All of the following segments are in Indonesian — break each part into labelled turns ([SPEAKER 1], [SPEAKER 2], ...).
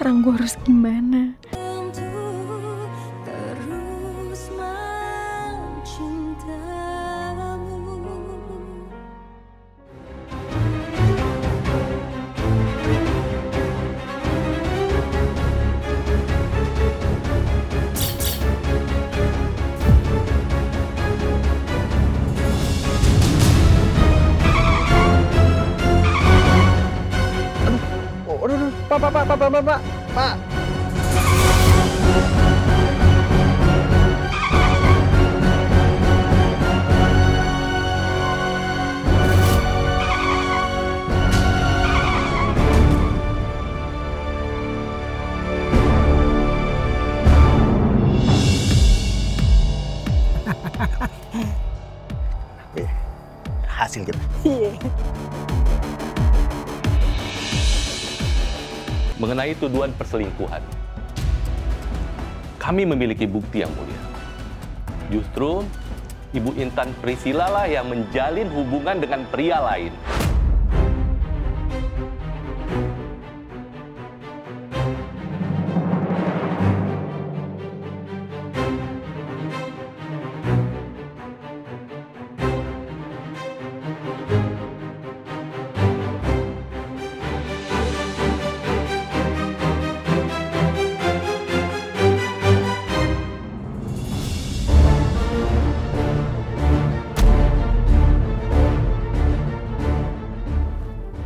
[SPEAKER 1] Sekarang gue harus gimana?
[SPEAKER 2] Pak. Hasil kita.
[SPEAKER 3] Mengenai tuduhan perselingkuhan, kami memiliki bukti yang mulia. Justru Ibu Intan Priscilla lah yang menjalin hubungan dengan pria lain.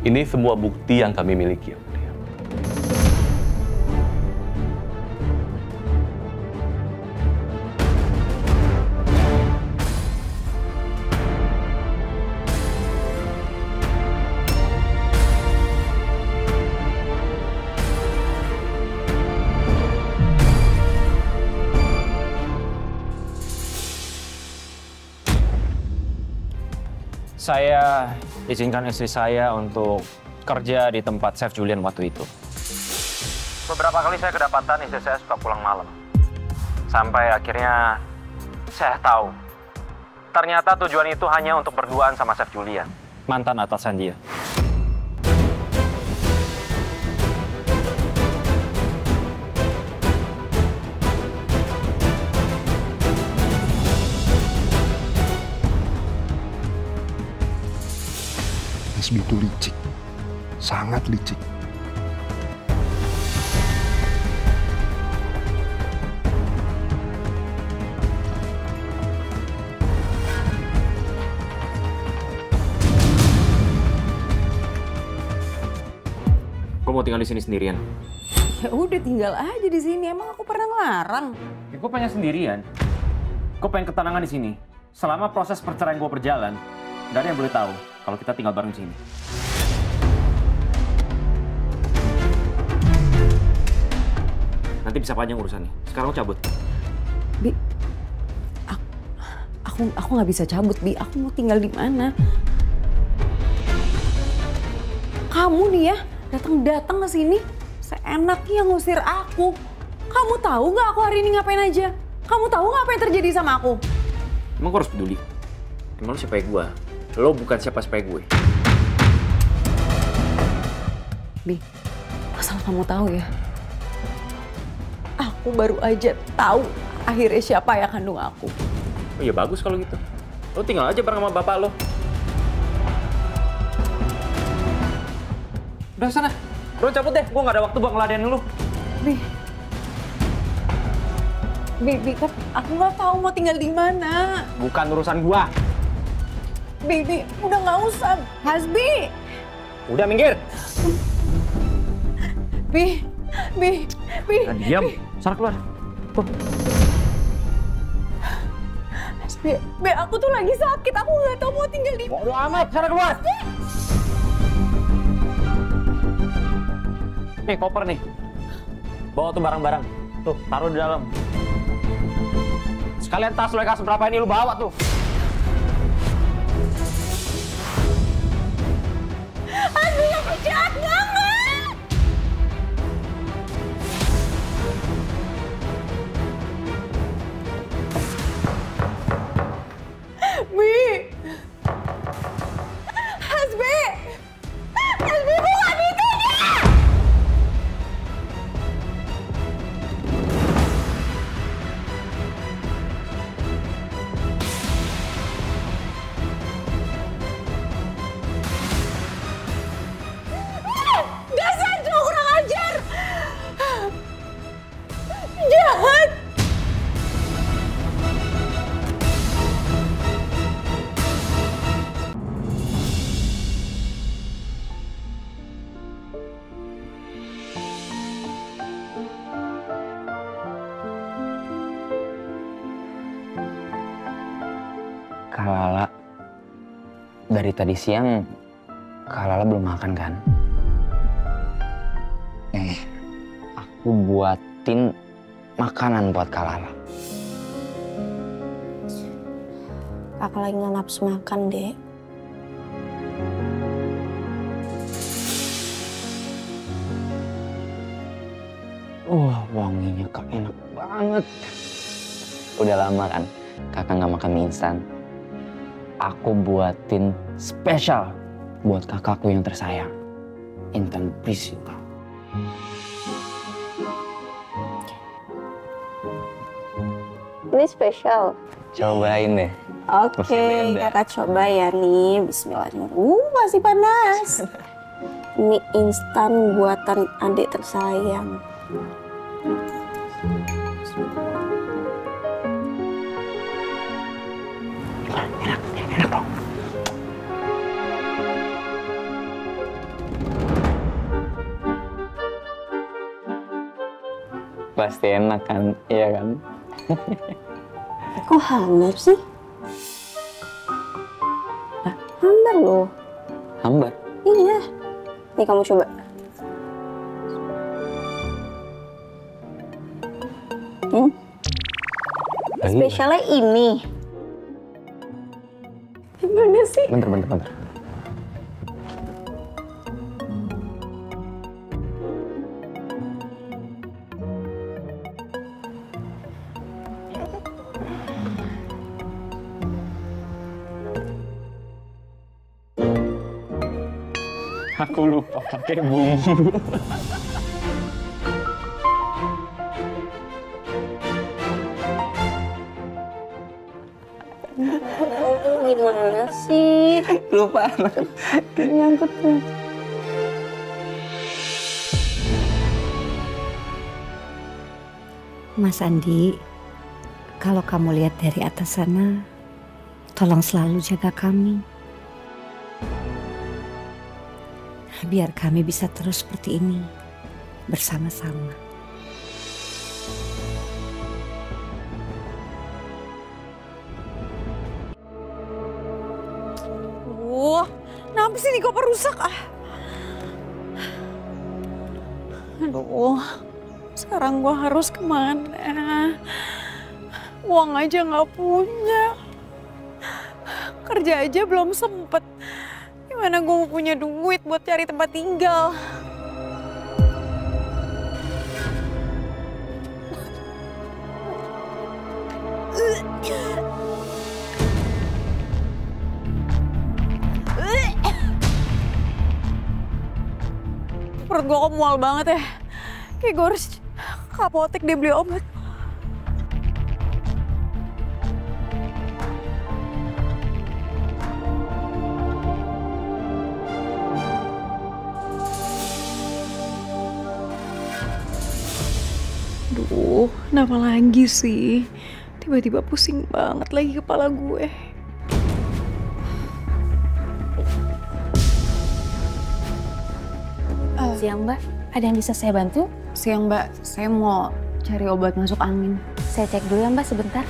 [SPEAKER 3] Ini semua bukti yang kami miliki, Yang Mulia.
[SPEAKER 4] Saya izinkan istri saya untuk kerja di tempat Chef Julian waktu itu. Beberapa kali saya kedapatan istri saya suka pulang malam. Sampai akhirnya saya tahu, ternyata tujuan itu hanya untuk berduaan sama Chef Julian, mantan atasan dia.
[SPEAKER 2] Hasbi itu licik, sangat licik.
[SPEAKER 4] Gue mau tinggal di sini sendirian.
[SPEAKER 5] Ya udah tinggal aja di sini. Emang aku pernah ngelarang?
[SPEAKER 4] Ya, gue pengen sendirian. Gue pengen ketenangan di sini. Selama proses perceraian gue berjalan, gak ada yang boleh tahu kalau kita tinggal bareng di sini. Nanti bisa panjang urusannya. Sekarang aku cabut.
[SPEAKER 5] Bi, aku nggak bisa cabut, Bi. Aku mau tinggal di mana? Kamu nih ya, datang ke sini, seenaknya ngusir aku. Kamu tahu nggak aku hari ini ngapain aja? Kamu tahu nggak apa yang terjadi sama aku?
[SPEAKER 4] Emang gue harus peduli? Emang lu siapa gue? Lo bukan siapa-siapa gue.
[SPEAKER 5] Bi, asal kamu tahu ya, aku baru aja tahu akhirnya siapa yang kandung aku.
[SPEAKER 4] Oh ya bagus kalau gitu. Lo tinggal aja bareng sama bapak lo. Udah sana, lo cabut deh. Gue gak ada waktu buat ngeladenin lo.
[SPEAKER 5] Bi, kan aku nggak tahu mau tinggal di mana.
[SPEAKER 4] Bukan urusan gua.
[SPEAKER 5] Bi, udah nggak usah. Hasbi.
[SPEAKER 4] Udah minggir.
[SPEAKER 5] Bi.
[SPEAKER 4] Nah, diam. Sana keluar. Tuh.
[SPEAKER 5] Bi, aku tuh lagi sakit. Aku nggak tahu mau tinggal di mana.
[SPEAKER 4] Bodoh amat. Sana keluar. Nih koper nih. Bawa tuh barang-barang. Tuh, taruh di dalam. Sekalian tas lo yang kasih berapa ini lu bawa tuh.
[SPEAKER 5] Aduh, aku jahat banget. Bi. Hasbi bukan itu dia.
[SPEAKER 1] Kak Lala, dari tadi siang Kak Lala belum makan kan? Aku buatin makanan buat Kak Lala.
[SPEAKER 6] Kakak lagi nggak nafsu makan, Dek.
[SPEAKER 1] Wah, wanginya Kak enak banget. Udah lama kan Kakak nggak makan mie instan. Aku buatin spesial buat kakakku yang tersayang, Intan Priscilla.
[SPEAKER 6] Ini spesial.
[SPEAKER 1] Cobain deh.
[SPEAKER 6] Oke, kakak coba ya nih. Bismillahirrahmanirrahim. Masih panas. Mie instan buatan adik tersayang.
[SPEAKER 1] Enak dong. Pasti enak kan, iya kan?
[SPEAKER 6] Kok hambar sih? Hambar loh.
[SPEAKER 1] Hambar?
[SPEAKER 6] Iya. Nih kamu coba. Spesialnya ini. Gimana sih?
[SPEAKER 1] Bentar. Aku lupa pakai bumbu.
[SPEAKER 6] Gimana sih?
[SPEAKER 1] Lupa.
[SPEAKER 6] Nyangkut tuh.
[SPEAKER 7] Mas Andi, kalau kamu lihat dari atas sana, tolong selalu jaga kami. Biar kami bisa terus seperti ini, bersama-sama.
[SPEAKER 5] Kenapa sih ini koper rusak Aduh, sekarang gua harus kemana? Uang aja nggak punya. Kerja aja belum sempet. Gimana gue mau punya duit buat cari tempat tinggal? Perut gue kok mual banget ya. Kayak gue harus ke apotek deh beli obat. Aduh, kenapa lagi sih? Tiba-tiba pusing banget lagi kepala gue.
[SPEAKER 6] Siang Mbak, ada yang bisa saya bantu?
[SPEAKER 5] Siang Mbak, saya mau cari obat masuk angin.
[SPEAKER 6] Saya cek dulu ya Mbak sebentar.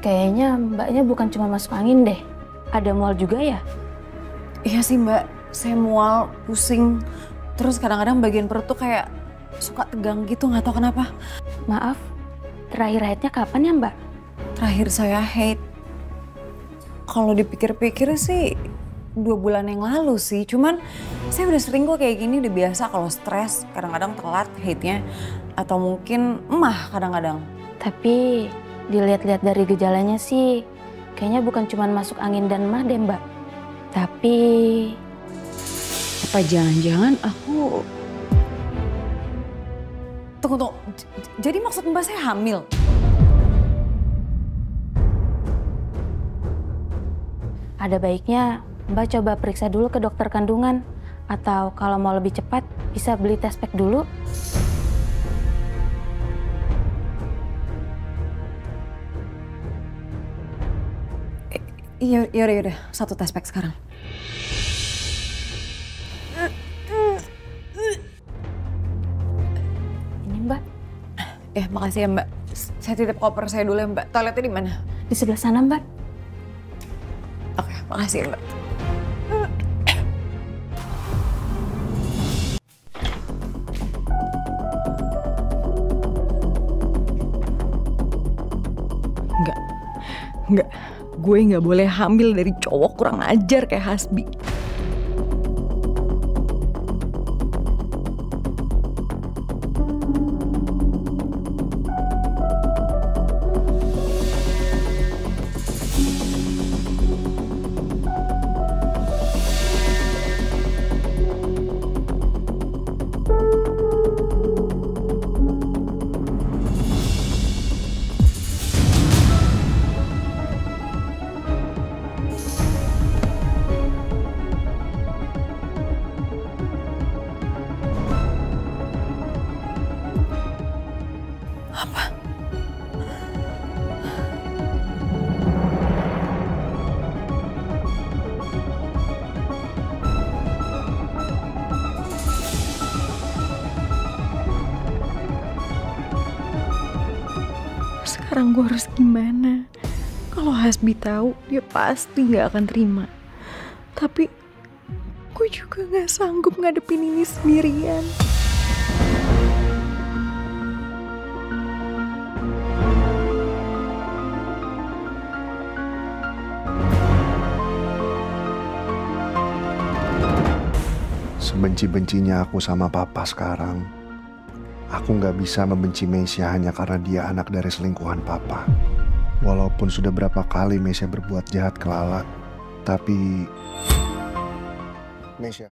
[SPEAKER 6] Kayaknya Mbaknya bukan cuma masuk angin deh. Ada mual juga ya?
[SPEAKER 5] Iya sih Mbak, saya mual, pusing. Terus kadang-kadang bagian perut tuh kayak suka tegang gitu, nggak tahu kenapa.
[SPEAKER 6] Maaf, terakhir haidnya kapan ya Mbak?
[SPEAKER 5] Terakhir saya haid, kalau dipikir-pikir sih 2 bulan yang lalu sih. Cuman saya udah sering kok kayak gini, udah biasa kalau stres. Kadang-kadang telat haidnya, atau mungkin emah kadang-kadang.
[SPEAKER 6] Tapi dilihat-lihat dari gejalanya sih, kayaknya bukan cuma masuk angin dan emah deh Mbak. Tapi...
[SPEAKER 5] Apa jangan-jangan aku... Tunggu. Jadi maksud Mbak saya hamil?
[SPEAKER 6] Ada baiknya Mbak coba periksa dulu ke dokter kandungan. Atau kalau mau lebih cepat, bisa beli test pack dulu.
[SPEAKER 5] Yaudah, 1 test pack sekarang. Ya, makasih ya Mbak. Saya titip koper saya dulu ya Mbak. Toiletnya di mana?
[SPEAKER 6] Di sebelah sana, Mbak.
[SPEAKER 5] Oke, makasih ya Mbak. Enggak. Gue nggak boleh hamil dari cowok kurang ajar kayak Hasbi. Sekarang gue harus gimana? Kalau Hasbi tahu, dia pasti gak akan terima. Tapi gue juga gak sanggup ngadepin ini sendirian.
[SPEAKER 2] Sebenci-bencinya aku sama papa sekarang, aku nggak bisa membenci Meisha hanya karena dia anak dari selingkuhan papa. Walaupun sudah berapa kali Meisha berbuat jahat ke Lala, tapi Meisha